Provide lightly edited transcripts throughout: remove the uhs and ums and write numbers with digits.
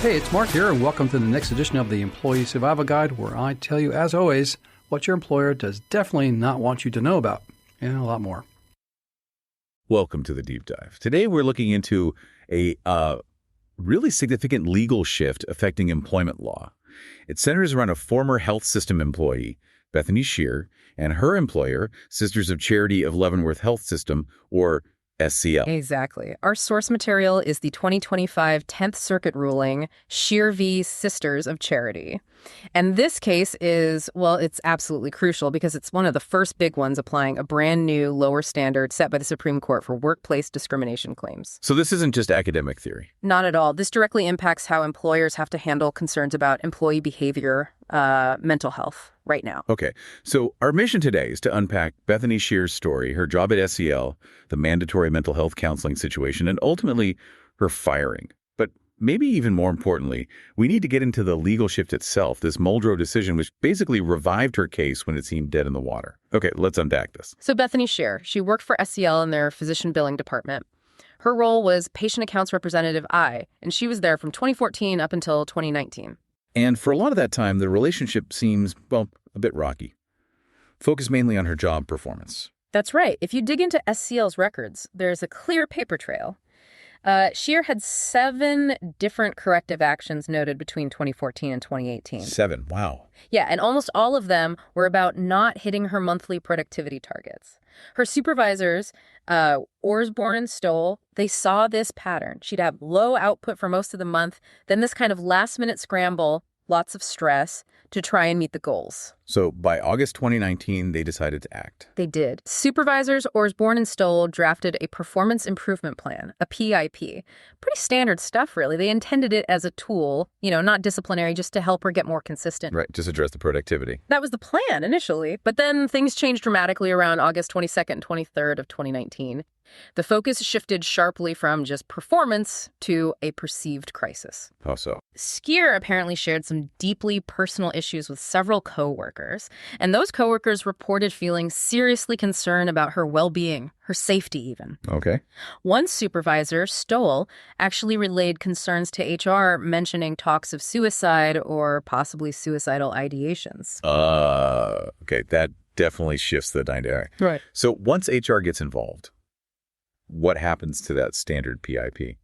Hey, it's Mark here, and welcome to the next edition of the Employee Survival Guide, where I tell you, as always, what your employer does definitely not want you to know about, and a lot more. Welcome to the Deep Dive. Today, we're looking into a really significant legal shift affecting employment law. It centers around a former health system employee, Bethany Shear, and her employer, Sisters of Charity of Leavenworth Health System, or SCL. Exactly. Our source material is the 2025 10th Circuit ruling, Shear v. Sisters of Charity. And this case is, well, it's absolutely crucial because it's one of the first big ones applying a brand new lower standard set by the Supreme Court for workplace discrimination claims. So this isn't just academic theory. Not at all. This directly impacts how employers have to handle concerns about employee behavior, mental health right now. Okay, so our mission today is to unpack Bethany Shear's story, her job at SCL, the mandatory mental health counseling situation, and ultimately her firing. But maybe even more importantly, we need to get into the legal shift itself, this Muldrow decision, which basically revived her case when it seemed dead in the water. Okay, let's unpack this. So Bethany Shear, she worked for SCL in their physician billing department. Her role was patient accounts representative I, and she was there from 2014 up until 2019. And for a lot of that time, the relationship seems, well, a bit rocky. Focused mainly on her job performance. That's right. If you dig into SCL's records, there's a clear paper trail. Shear had 7 different corrective actions noted between 2014 and 2018. 7, wow. Yeah, and almost all of them were about not hitting her monthly productivity targets. Her supervisors, Osborne and Stoll, they saw this pattern. She'd have low output for most of the month, then this kind of last-minute scramble, lots of stress, to try and meet the goals. So by August 2019, they decided to act. They did. Supervisors Osborne and Stoll drafted a performance improvement plan, a PIP. Pretty standard stuff, really. They intended it as a tool, not disciplinary, just to help her get more consistent. Right, just address the productivity. That was the plan initially, but then things changed dramatically around August 22nd and 23rd of 2019. The focus shifted sharply from just performance to a perceived crisis. How so? Shear apparently shared some deeply personal issues with several coworkers, and those coworkers reported feeling seriously concerned about her well-being, her safety even. Okay. One supervisor, Stoll, actually relayed concerns to HR, mentioning talks of suicide or possibly suicidal ideations. Okay, that definitely shifts the dynamic. Right. So once HR gets involved, what happens to that standard PIP?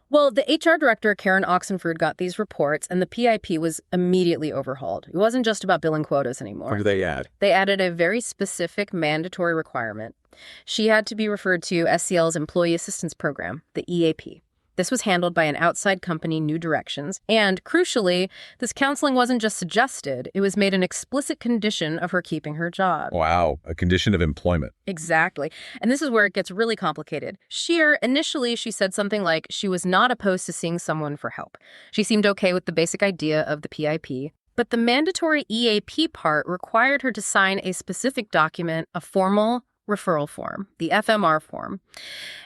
Well, the HR director, Karen Oxenford, got these reports, and the PIP was immediately overhauled. It wasn't just about billing quotas anymore. What did they add? They added a very specific mandatory requirement. She had to be referred to SCL's Employee Assistance Program, the EAP. This was handled by an outside company, New Directions, and crucially, this counseling wasn't just suggested, it was made an explicit condition of her keeping her job. Wow, a condition of employment. Exactly. And this is where it gets really complicated. Shear, initially, she said something like she was not opposed to seeing someone for help. She seemed okay with the basic idea of the PIP. But the mandatory EAP part required her to sign a specific document, a formal referral form, the FMR form.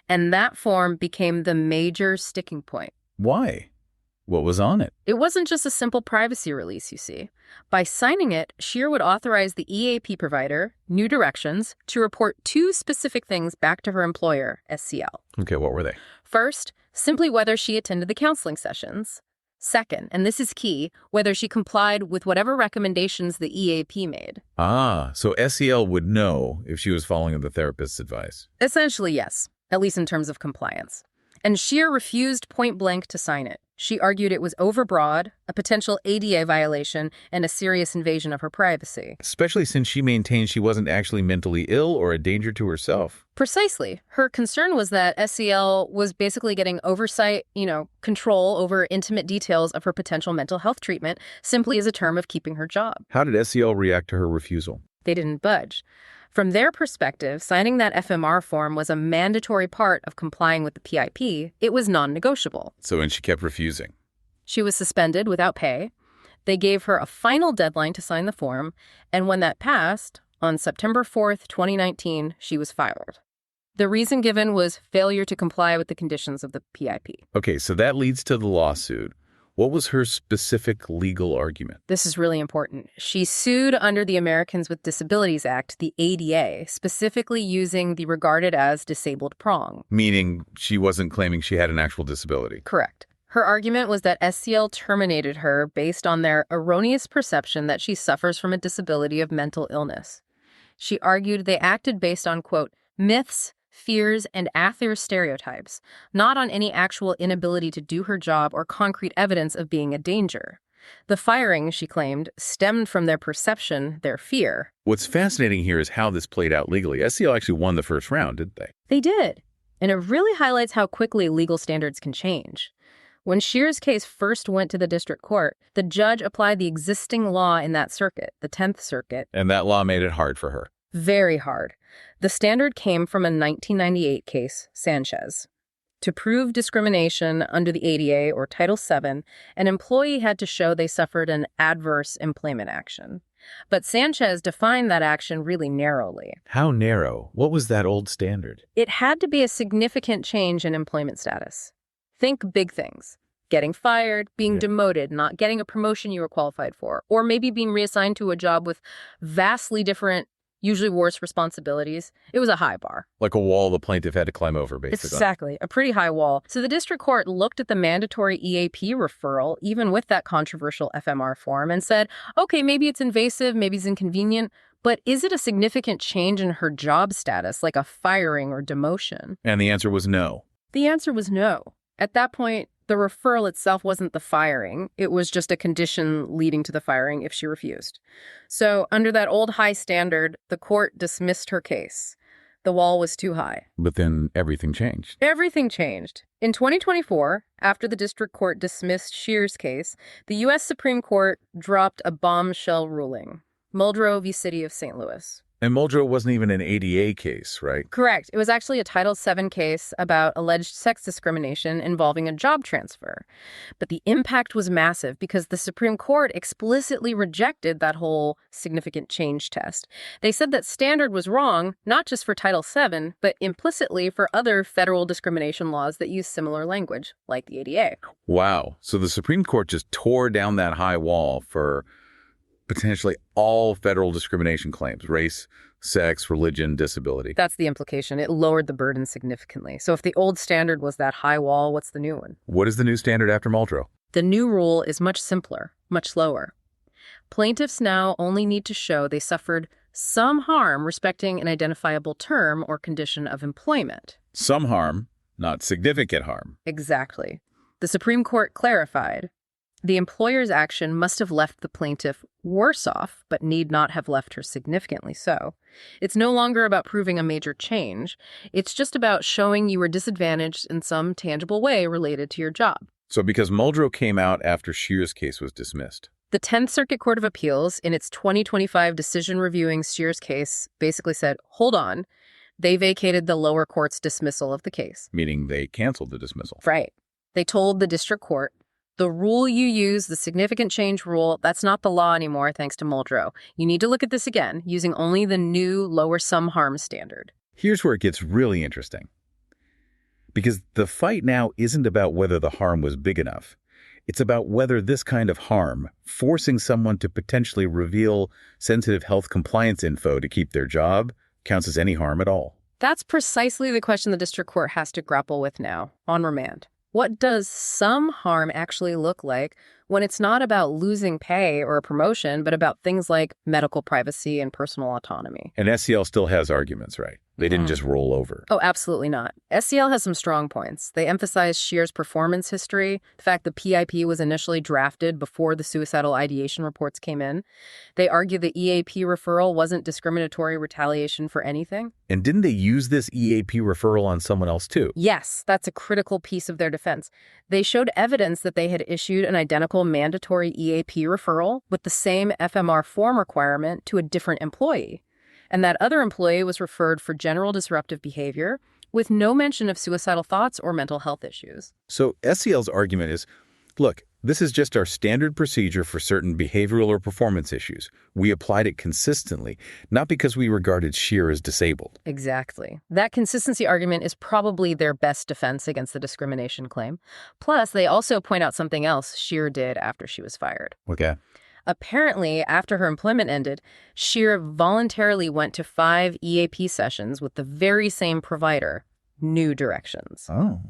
And that form became the major sticking point. Why? What was on it? It wasn't just a simple privacy release, you see. By signing it, Shear would authorize the EAP provider, New Directions, to report 2 specific things back to her employer, SCL. Okay, what were they? First, simply whether she attended the counseling sessions. Second, and this is key, whether she complied with whatever recommendations the EAP made. So SCL would know if she was following the therapist's advice. Essentially, yes, at least in terms of compliance. And Shear refused point blank to sign it. She argued it was overbroad, a potential ADA violation, and a serious invasion of her privacy. Especially since she maintained she wasn't actually mentally ill or a danger to herself. Precisely. Her concern was that SCL was basically getting oversight, control over intimate details of her potential mental health treatment simply as a term of keeping her job. How did SCL react to her refusal? They didn't budge. From their perspective, signing that FMR form was a mandatory part of complying with the PIP. It was non-negotiable. And she kept refusing. She was suspended without pay. They gave her a final deadline to sign the form, and when that passed, on September 4th, 2019, she was fired. The reason given was failure to comply with the conditions of the PIP. Okay, so that leads to the lawsuit. What was her specific legal argument? This is really important. She sued under the Americans with Disabilities Act, the ADA, specifically using the regarded as disabled prong. Meaning she wasn't claiming she had an actual disability. Correct. Her argument was that SCL terminated her based on their erroneous perception that she suffers from a disability of mental illness. She argued they acted based on, quote, myths, fears, and authentic stereotypes, not on any actual inability to do her job or concrete evidence of being a danger. The firing, she claimed, stemmed from their perception, their fear. What's fascinating here is how this played out legally. SCL actually won the first round, didn't they? They did. And it really highlights how quickly legal standards can change. When Shear's case first went to the district court, the judge applied the existing law in that circuit, the 10th Circuit. And that law made it hard for her. Very hard. The standard came from a 1998 case, Sanchez. To prove discrimination under the ADA or Title VII, an employee had to show they suffered an adverse employment action. But Sanchez defined that action really narrowly. How narrow? What was that old standard? It had to be a significant change in employment status. Think big things. Getting fired, being demoted, not getting a promotion you were qualified for, or maybe being reassigned to a job with vastly different, usually worse responsibilities. It was a high bar. Like a wall the plaintiff had to climb over, basically. Exactly. A pretty high wall. So the district court looked at the mandatory EAP referral, even with that controversial FMR form, and said, okay, maybe it's invasive, maybe it's inconvenient, but is it a significant change in her job status, like a firing or demotion? And the answer was no. The answer was no. At that point, the referral itself wasn't the firing. It was just a condition leading to the firing if she refused. So under that old high standard, the court dismissed her case. The wall was too high. But then everything changed. Everything changed. In 2024, after the district court dismissed Shear's case, the U.S. Supreme Court dropped a bombshell ruling, Muldrow v. City of St. Louis. And Muldrow wasn't even an ADA case, right? Correct. It was actually a Title VII case about alleged sex discrimination involving a job transfer. But the impact was massive because the Supreme Court explicitly rejected that whole significant change test. They said that standard was wrong, not just for Title VII, but implicitly for other federal discrimination laws that use similar language, like the ADA. Wow. So the Supreme Court just tore down that high wall for potentially all federal discrimination claims, race, sex, religion, disability. That's the implication. It lowered the burden significantly. So if the old standard was that high wall, what's the new one? What is the new standard after Muldrow? The new rule is much simpler, much lower. Plaintiffs now only need to show they suffered some harm respecting an identifiable term or condition of employment. Some harm, not significant harm. Exactly. The Supreme Court clarified the employer's action must have left the plaintiff worse off, but need not have left her significantly so. It's no longer about proving a major change. It's just about showing you were disadvantaged in some tangible way related to your job. So because Muldrow came out after Shear's case was dismissed. The 10th Circuit Court of Appeals, in its 2025 decision reviewing Shear's case, basically said, hold on. They vacated the lower court's dismissal of the case. Meaning they canceled the dismissal. Right. They told the district court, the rule you use, the significant change rule, that's not the law anymore, thanks to Muldrow. You need to look at this again, using only the new lower sum harm standard. Here's where it gets really interesting. Because the fight now isn't about whether the harm was big enough. It's about whether this kind of harm, forcing someone to potentially reveal sensitive health compliance info to keep their job, counts as any harm at all. That's precisely the question the district court has to grapple with now, on remand. What does some harm actually look like when it's not about losing pay or a promotion, but about things like medical privacy and personal autonomy? And SCL still has arguments, right? They didn't just roll over. Oh, absolutely not. SCL has some strong points. They emphasize Shear's performance history, the fact the PIP was initially drafted before the suicidal ideation reports came in. They argue the EAP referral wasn't discriminatory retaliation for anything. And didn't they use this EAP referral on someone else too? Yes, that's a critical piece of their defense. They showed evidence that they had issued an identical mandatory EAP referral with the same FMR form requirement to a different employee. And that other employee was referred for general disruptive behavior with no mention of suicidal thoughts or mental health issues. So SCL's argument is, look, this is just our standard procedure for certain behavioral or performance issues. We applied it consistently, not because we regarded Shear as disabled. Exactly. That consistency argument is probably their best defense against the discrimination claim. Plus, they also point out something else Shear did after she was fired. Okay. Apparently, after her employment ended, Shear voluntarily went to 5 EAP sessions with the very same provider, New Directions. Oh.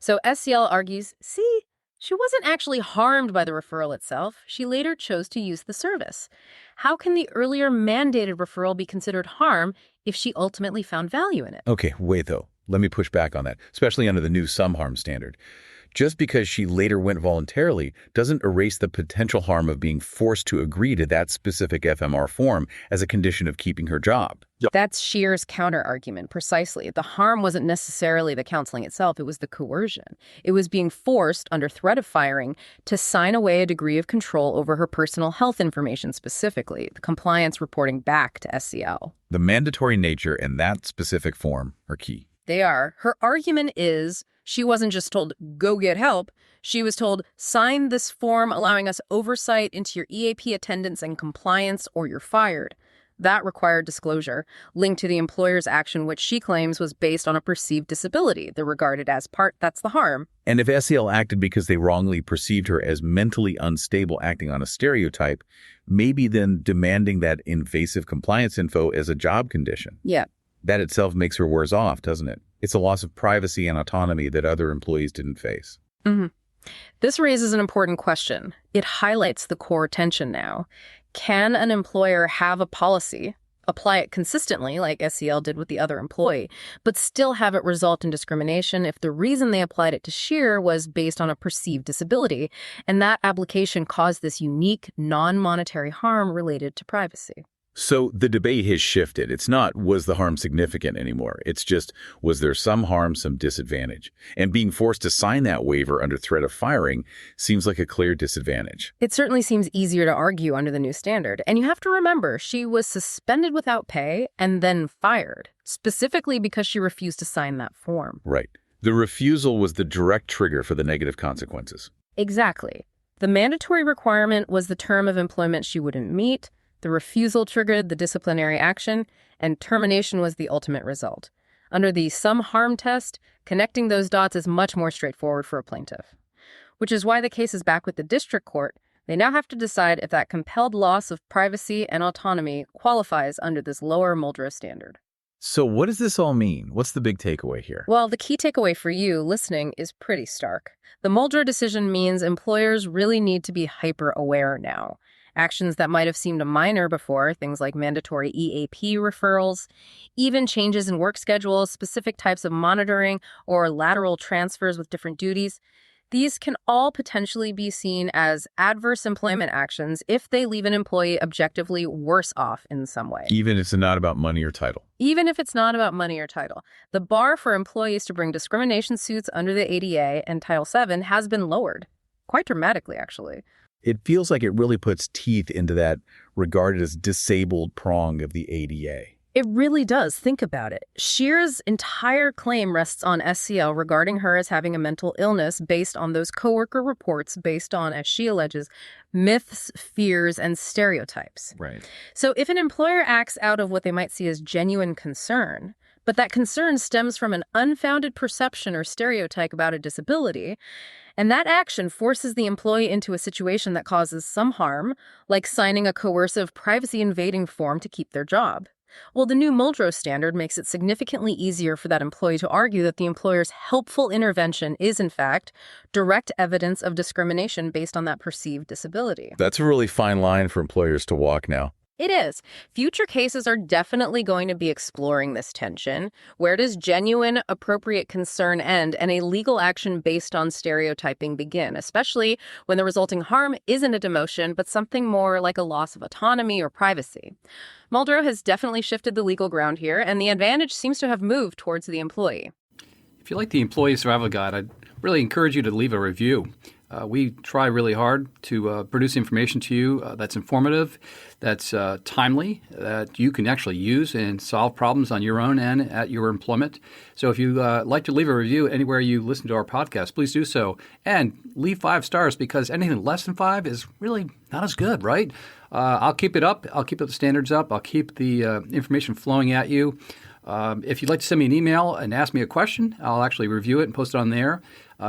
So SCL argues, see, She wasn't actually harmed by the referral itself. She later chose to use the service. How can the earlier mandated referral be considered harm if she ultimately found value in it? Okay, wait though. Let me push back on that, especially under the new some harm standard. Just because she later went voluntarily doesn't erase the potential harm of being forced to agree to that specific FMR form as a condition of keeping her job. That's Shear's counter-argument, precisely. The harm wasn't necessarily the counseling itself, it was the coercion. It was being forced, under threat of firing, to sign away a degree of control over her personal health information specifically, the compliance reporting back to SCL. The mandatory nature and that specific form are key. They are. Her argument is she wasn't just told, go get help. She was told, sign this form allowing us oversight into your EAP attendance and compliance or you're fired. That required disclosure, linked to the employer's action, which she claims was based on a perceived disability. They're regarded as part, that's the harm. And if SCL acted because they wrongly perceived her as mentally unstable acting on a stereotype, maybe then demanding that invasive compliance info as a job condition. Yeah. That itself makes her worse off, doesn't it? It's a loss of privacy and autonomy that other employees didn't face. Mm-hmm. This raises an important question. It highlights the core tension now. Can an employer have a policy, apply it consistently, like SCL did with the other employee, but still have it result in discrimination if the reason they applied it to Shear was based on a perceived disability, and that application caused this unique, non-monetary harm related to privacy? So the debate has shifted. It's not, was the harm significant anymore? It's just, was there some harm, some disadvantage? And being forced to sign that waiver under threat of firing seems like a clear disadvantage. It certainly seems easier to argue under the new standard. And you have to remember, she was suspended without pay and then fired, specifically because she refused to sign that form. Right. The refusal was the direct trigger for the negative consequences. Exactly. The mandatory requirement was the term of employment she wouldn't meet. The refusal triggered the disciplinary action, and termination was the ultimate result. Under the some harm test, connecting those dots is much more straightforward for a plaintiff. Which is why the case is back with the district court. They now have to decide if that compelled loss of privacy and autonomy qualifies under this lower Muldrow standard. So what does this all mean? What's the big takeaway here? Well, the key takeaway for you listening is pretty stark. The Muldrow decision means employers really need to be hyper-aware now. Actions that might have seemed minor before, things like mandatory EAP referrals, even changes in work schedules, specific types of monitoring, or lateral transfers with different duties, these can all potentially be seen as adverse employment actions if they leave an employee objectively worse off in some way. Even if it's not about money or title. Even if it's not about money or title. The bar for employees to bring discrimination suits under the ADA and Title VII has been lowered, quite dramatically, actually. It feels like it really puts teeth into that regarded as disabled prong of the ADA. It really does. Think about it. Shear's entire claim rests on SCL regarding her as having a mental illness based on those coworker reports based on, as she alleges, myths, fears, and stereotypes. Right. So if an employer acts out of what they might see as genuine concern, but that concern stems from an unfounded perception or stereotype about a disability, and that action forces the employee into a situation that causes some harm, like signing a coercive, privacy-invading form to keep their job. Well, the new Muldrow standard makes it significantly easier for that employee to argue that the employer's helpful intervention is, in fact, direct evidence of discrimination based on that perceived disability. That's a really fine line for employers to walk now. It is. Future cases are definitely going to be exploring this tension. Where does genuine, appropriate concern end and a legal action based on stereotyping begin, especially when the resulting harm isn't a demotion, but something more like a loss of autonomy or privacy? Muldrow has definitely shifted the legal ground here, and the advantage seems to have moved towards the employee. If you like the Employee Survival Guide, I'd really encourage you to leave a review. We try really hard to produce information to you that's informative, that's timely, that you can actually use and solve problems on your own and at your employment. So if you'd like to leave a review anywhere you listen to our podcast, please do so. And leave 5 stars, because anything less than 5 is really not as good, right? I'll keep it up. I'll keep the standards up. I'll keep the information flowing at you. If you'd like to send me an email and ask me a question, I'll actually review it and post it on there.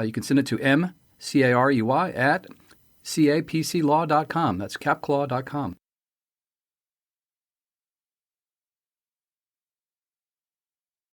You can send it to mcarui@capclaw.com. That's capclaw.com.